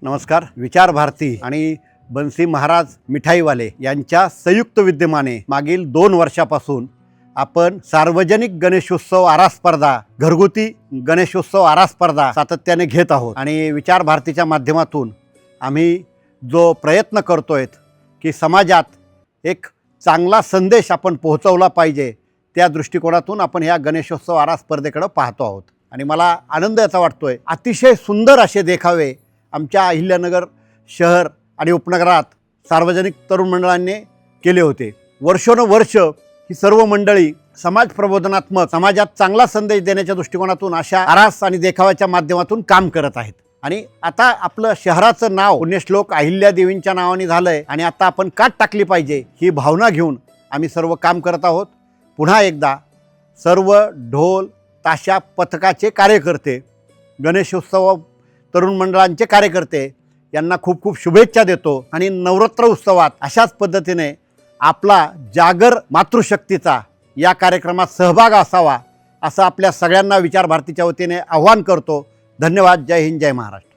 नमस्कार. विचार भारती आणि बन्सी महाराज मिठाईवाले यांच्या संयुक्त विद्यमाने मागील 2 वर्षापासून आपण सार्वजनिक गणेशोत्सव आरास स्पर्धा, घरगुती गणेशोत्सव आरास स्पर्धा सातत्याने घेत आहोत आणि विचार भारतीच्या माध्यमातून आम्ही जो प्रयत्न करतोय की समाजात एक चांगला संदेश आपण पोहोचवला पाहिजे, त्या दृष्टिकोनातून आपण ह्या गणेशोत्सव आरास स्पर्धेकडे पाहतो आहोत. आणि मला आनंद याचा वाटतोय. अतिशय सुंदर असे देखावे आमच्या अहिल्यानगर शहर आणि उपनगरात सार्वजनिक तरुण मंडळांनी केले होते. वर्षोनवर्ष ही सर्व मंडळी समाज प्रबोधनात्मक, समाजात चांगला संदेश देण्याच्या दृष्टिकोनातून अशा आरास आणि देखाव्याच्या माध्यमातून काम करत आहेत. आणि आता आपलं शहराचं नाव पुण्यश्लोक अहिल्यादेवींच्या नावाने झालंय आणि आता आपण काट टाकली पाहिजे ही भावना घेऊन आम्ही सर्व काम करत आहोत. पुन्हा एकदा सर्व ढोल ताशा पथकाचे कार्यकर्ते, गणेशोत्सव तरुण मंडळांचे कार्यकर्ते यांना खूप खूप शुभेच्छा देतो. आणि नवरात्र उत्सवात अशाच पद्धतीने आपला जागर मातृशक्तीचा या कार्यक्रमात सहभाग असावा असं आपल्या सगळ्यांना विचार भारतीच्या वतीने आवाहन करतो. धन्यवाद. जय हिंद, जय महाराष्ट्र.